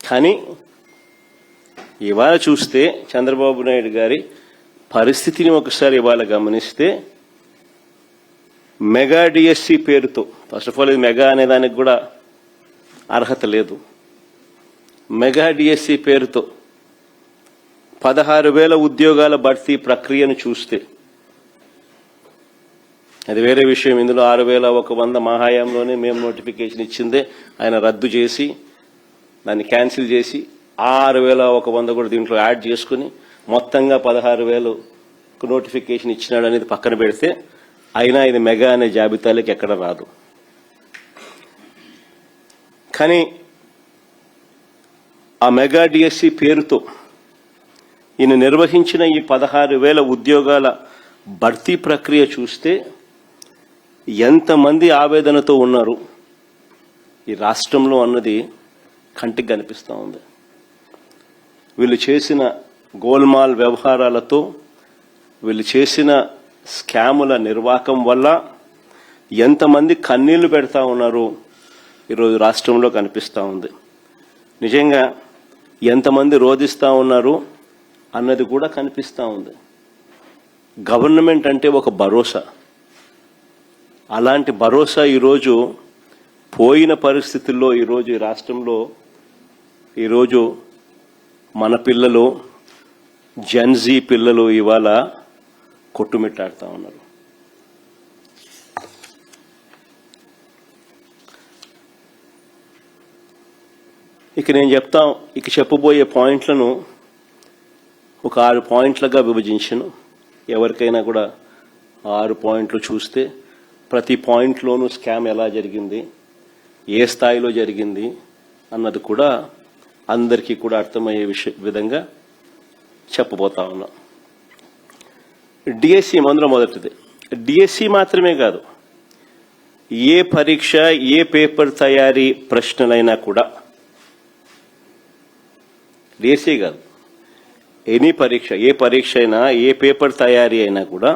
కానీ ఇవాళ చూస్తే చంద్రబాబు నాయుడు గారి పరిస్థితిని ఒకసారి ఇవాళ గమనిస్తే మెగా డిఎస్సి పేరుతో, ఫస్ట్ ఆఫ్ ఆల్ ఇది మెగా అనే దానికి కూడా అర్హత లేదు, మెగా డిఎస్సి పేరుతో 16,000 ఉద్యోగాల భర్తీ ప్రక్రియను చూస్తే, అది వేరే విషయం. ఇందులో 6,100 మా హయాంలోనే మేము నోటిఫికేషన్ ఇచ్చిందే ఆయన రద్దు చేసి దాన్ని క్యాన్సిల్ చేసి 6,100 కూడా దీంట్లో యాడ్ చేసుకుని మొత్తంగా 16,000 నోటిఫికేషన్ ఇచ్చినాడు అనేది పక్కన పెడితే, అయినా ఇది మెగా అనే జాబితాలోకి ఎక్కడ రాదు. కానీ ఆ మెగా డిఎస్సి పేరుతో ఈయన నిర్వహించిన ఈ 16,000 ఉద్యోగాల భర్తీ ప్రక్రియ చూస్తే ఎంతమంది ఆవేదనతో ఉన్నారు ఈ రాష్ట్రంలో అన్నది కంటికి కనిపిస్తూ ఉంది. వీళ్ళు చేసిన గోల్మాల్ వ్యవహారాలతో, వీళ్ళు చేసిన స్కాముల నిర్వాహకం వల్ల ఎంతమంది కన్నీళ్లు పెడతా ఉన్నారు ఈరోజు రాష్ట్రంలో కనిపిస్తూ ఉంది. నిజంగా ఎంతమంది రోధిస్తూ ఉన్నారు అన్నది కూడా కనిపిస్తూ ఉంది. గవర్నమెంట్ అంటే ఒక భరోసా, అలాంటి భరోసా ఈరోజు పోయిన పరిస్థితుల్లో ఈరోజు ఈ రాష్ట్రంలో ఈరోజు మన పిల్లలు, జెన్జీ పిల్లలు ఇవాళ కొట్టుమిట్టాడుతూ ఉన్నారు. ఇక నేను చెప్పబోయే పాయింట్లను ఒక 6 పాయింట్లుగా విభజించను. ఎవరికైనా కూడా 6 పాయింట్లు చూస్తే ప్రతి పాయింట్లోనూ స్కామ్ ఎలా జరిగింది, ఏ స్థాయిలో జరిగింది అన్నది కూడా అందరికీ కూడా అర్థమయ్యే విధంగా చెప్పబోతా ఉన్నాం. డిఎస్సి అందులో మొదటిది. డిఎస్సి మాత్రమే కాదు, ఏ పరీక్ష, ఏ పేపర్ తయారీ ప్రశ్నలైనా కూడా, డిఎస్సి కాదు, ఎనీ పరీక్ష, ఏ పరీక్ష అయినా, ఏ పేపర్ తయారీ అయినా కూడా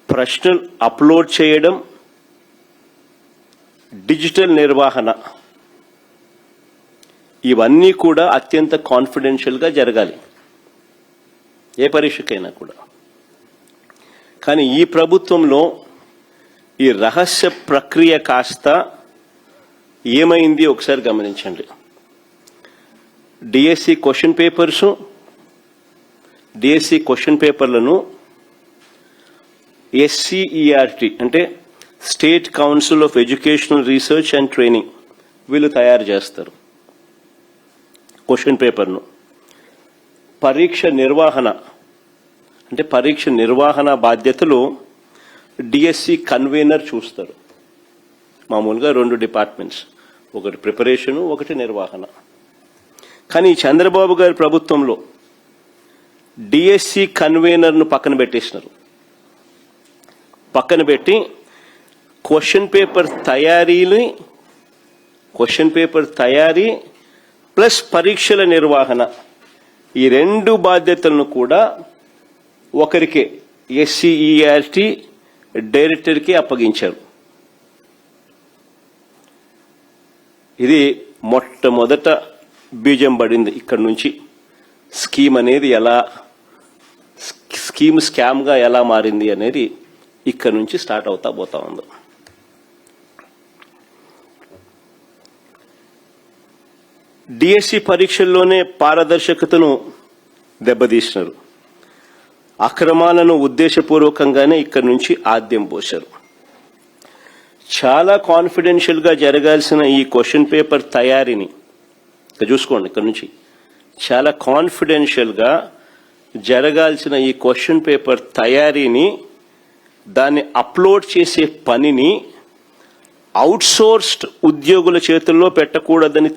ప్రశ్నలు అప్లోడ్ చేయడం, డిజిటల్ నిర్వహణ, ఇవన్నీ కూడా అత్యంత కాన్ఫిడెన్షియల్గా జరగాలి ఏ పరీక్షకైనా కూడా. కానీ ఈ ప్రభుత్వంలో ఈ రహస్య ప్రక్రియ కాస్త ఏమైంది ఒకసారి గమనించండి. DSC question papers, DSC question పేపర్లను ఎస్సీఈఆర్టీ అంటే state council of educational research and training వీళ్ళు తయారు చేస్తారు క్వశ్చన్ పేపర్ను. పరీక్ష నిర్వహణ అంటే పరీక్ష నిర్వహణ బాధ్యతలు డిఎస్సి కన్వీనర్ చూస్తారు. మామూలుగా 2 డిపార్ట్మెంట్స్, ఒకటి ప్రిపరేషను, ఒకటి నిర్వహణ. కానీ చంద్రబాబు గారి ప్రభుత్వంలో డిఎస్సి కన్వీనర్ను పక్కన పెట్టేసినారు. పక్కన పెట్టి క్వశ్చన్ పేపర్ తయారీ ప్లస్ పరీక్షల నిర్వహణ, ఈ 2 బాధ్యతలను కూడా ఒకరికే, ఎస్సీఈఆర్టీ డైరెక్టర్కి అప్పగించారు. ఇది మొట్టమొదట బీజం పడింది. ఇక్కడ నుంచి స్కీమ్ అనేది స్కామ్గా ఎలా మారింది అనేది ఇక్కడ నుంచి స్టార్ట్ అవుతా పోతా ఉంది. డిఎస్సి పరీక్షల్లోనే పారదర్శకతను దెబ్బతీసినారు. అక్రమాలను ఉద్దేశపూర్వకంగానే ఇక్కడి నుంచి ఆద్యం పోశారు. చాలా కాన్ఫిడెన్షియల్గా జరగాల్సిన ఈ క్వశ్చన్ పేపర్ తయారీని చూసుకోండి. ఇక్కడ నుంచి చాలా కాన్ఫిడెన్షియల్గా జరగాల్సిన ఈ క్వశ్చన్ పేపర్ తయారీని, దాన్ని అప్లోడ్ చేసే పనిని అవుట్సోర్స్డ్ ఉద్యోగుల చేతుల్లో పెట్టకూడదని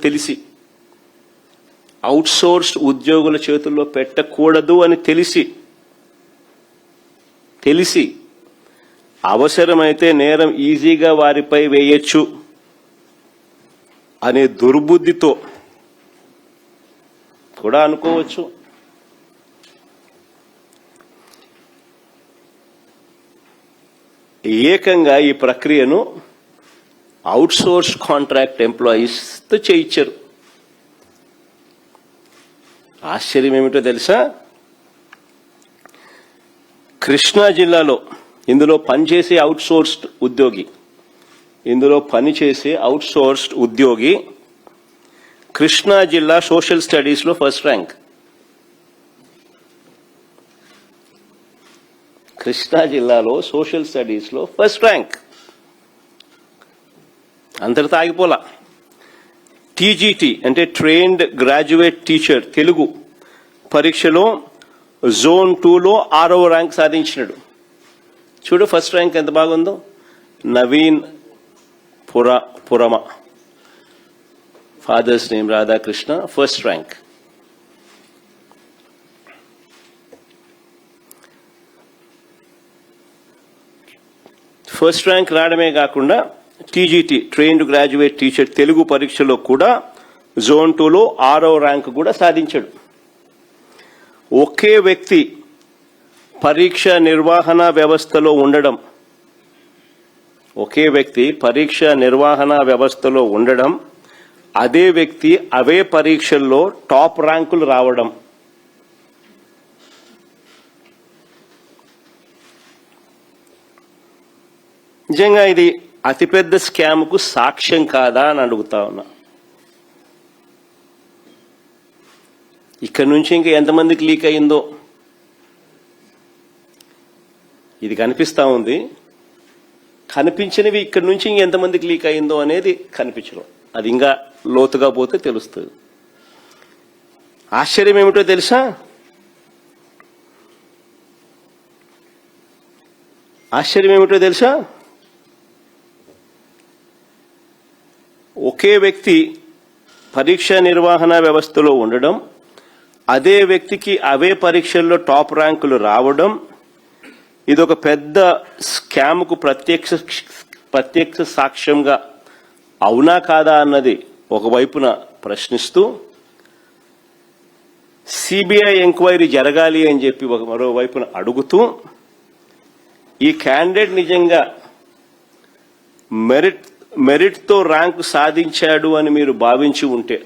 తెలిసి అవసరమైతే నేరం ఈజీగా వారిపై వేయొచ్చు అనే దుర్బుద్ధితో కూడా అనుకోవచ్చు. ఏకంగా ఈ ప్రక్రియను అవుట్సోర్స్ కాంట్రాక్ట్ ఎంప్లాయీస్తో చేయించారు. ఆశ్చర్యం ఏమిటో తెలుసా? కృష్ణా జిల్లాలో ఇందులో పనిచేసే అవుట్సోర్స్డ్ ఉద్యోగి కృష్ణా జిల్లా సోషల్ స్టడీస్లో ఫస్ట్ ర్యాంక్. కృష్ణా జిల్లాలో సోషల్ స్టడీస్లో ఫస్ట్ ర్యాంక్. అంతటితో ఆగిపోలా. టీజీటీ అంటే ట్రైన్డ్ గ్రాడ్యుయేట్ టీచర్ తెలుగు పరీక్షలో జోన్ 2లో 6వ ర్యాంక్ సాధించినాడు. చూడు ఫస్ట్ ర్యాంక్ ఎంత బాగుందో. Naveen Purama, father's name Radhakrishna, first rank. First rank రావడమే కాకుండా TGT trained graduate teacher Telugu పరీక్షలో కూడా జోన్ 2లో 6వ ర్యాంక్ కూడా సాధించాడు. ఒకే వ్యక్తి పరీక్ష నిర్వహణ వ్యవస్థలో ఉండడం, అదే వ్యక్తి అవే పరీక్షల్లో టాప్ ర్యాంకులు రావడం. నిజంగా ఇది అతిపెద్ద స్కామ్కు సాక్ష్యం కాదా అని అడుగుతా ఉన్నా. ఇక్కడి నుంచి ఇంకా ఎంతమందికి లీక్ అయిందో ఇది కనిపిస్తా ఉంది. కనిపించినవి ఇక్కడి నుంచి ఇంకెంతమందికి లీక్ అయిందో అనేది కనిపించడం. అది ఇంకా లోతుగా పోతే తెలుస్తుంది. ఆశ్చర్యం ఏమిటో తెలుసా? ఒకే వ్యక్తి పరీక్ష నిర్వహణ వ్యవస్థలో ఉండడం, అదే వ్యక్తికి అవే పరీక్షల్లో టాప్ ర్యాంకులు రావడం, ఇదొక పెద్ద స్కామ్కు ప్రత్యక్ష సాక్ష్యంగా అవునా కాదా అన్నది ఒకవైపున ప్రశ్నిస్తూ సిబిఐ ఎంక్వైరీ జరగాలి అని చెప్పి మరోవైపున అడుగుతూ, ఈ క్యాండిడేట్ నిజంగా మెరిట్తో ర్యాంకు సాధించాడు అని మీరు భావించి ఉంటే,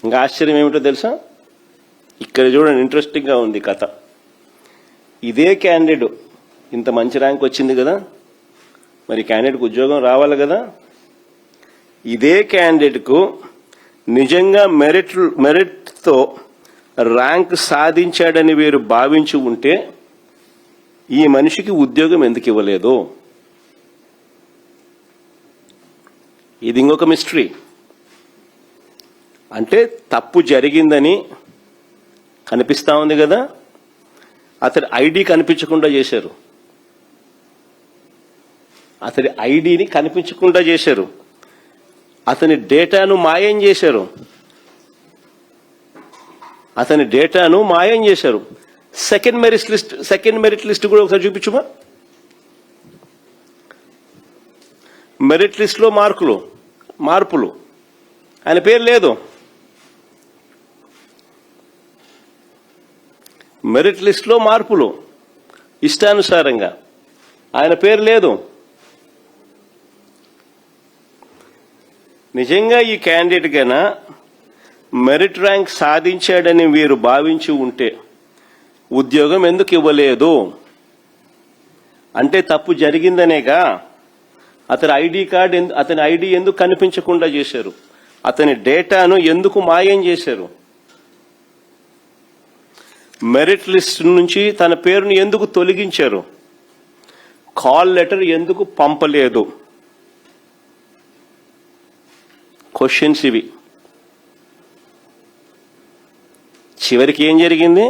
ఇంకా ఆశ్చర్యం ఏమిటో తెలుసా? ఇక్కడ చూడండి, ఇంట్రెస్టింగ్గా ఉంది కథ. ఇదే క్యాండిడేట్ ఇంత మంచి ర్యాంక్ వచ్చింది కదా, మరి క్యాండిడేట్కు ఉద్యోగం రావాలి కదా. ఇదే క్యాండిడేట్కు నిజంగా మెరిట్తో ర్యాంక్ సాధించాడని వీరు భావించి ఉంటే ఈ మనిషికి ఉద్యోగం ఎందుకు ఇవ్వలేదు? ఇది ఇంకొక మిస్టరీ. అంటే తప్పు జరిగిందని కనిపిస్తా ఉంది కదా, అతని ఐడి కనిపించకుండా చేశారు. అతని ఐడిని కనిపించకుండా చేశారు. అతని డేటాను మాయం చేశారు. సెకండ్ మెరిట్ లిస్ట్ కూడా ఒకసారి చూపించుమా. మెరిట్ లిస్ట్లో మార్పులు ఆయన పేరు లేదు. మెరిట్ లిస్ట్లో మార్పులు ఇష్టానుసారంగా, ఆయన పేరు లేదు. నిజంగా ఈ క్యాండిడేట్ కన్నా మెరిట్ ర్యాంక్ సాధించాడని వీరు భావించి ఉంటే ఉద్యోగం ఎందుకు ఇవ్వలేదు? అంటే తప్పు జరిగిందనేగా. అతని ఐడి ఎందుకు కనిపించకుండా చేశారు? అతని డేటాను ఎందుకు మాయం చేశారు? మెరిట్ లిస్ట్ నుంచి తన పేరును ఎందుకు తొలగించారు? కాల్ లెటర్ ఎందుకు పంపలేదు? క్వశ్చన్స్ ఇవి. చివరికి ఏం జరిగింది?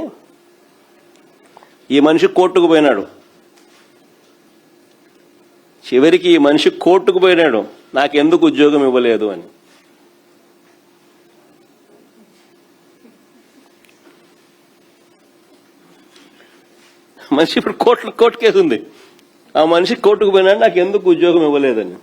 ఈ మనిషి కోర్టుకు పోయినాడు. నాకెందుకు ఉద్యోగం ఇవ్వలేదు అని. మనిషి ఇప్పుడు కోర్టు కేసు ఉంది. ఆ మనిషి కోర్టుకు పోయినాడు, నాకు ఎందుకు ఉద్యోగం ఇవ్వలేదని.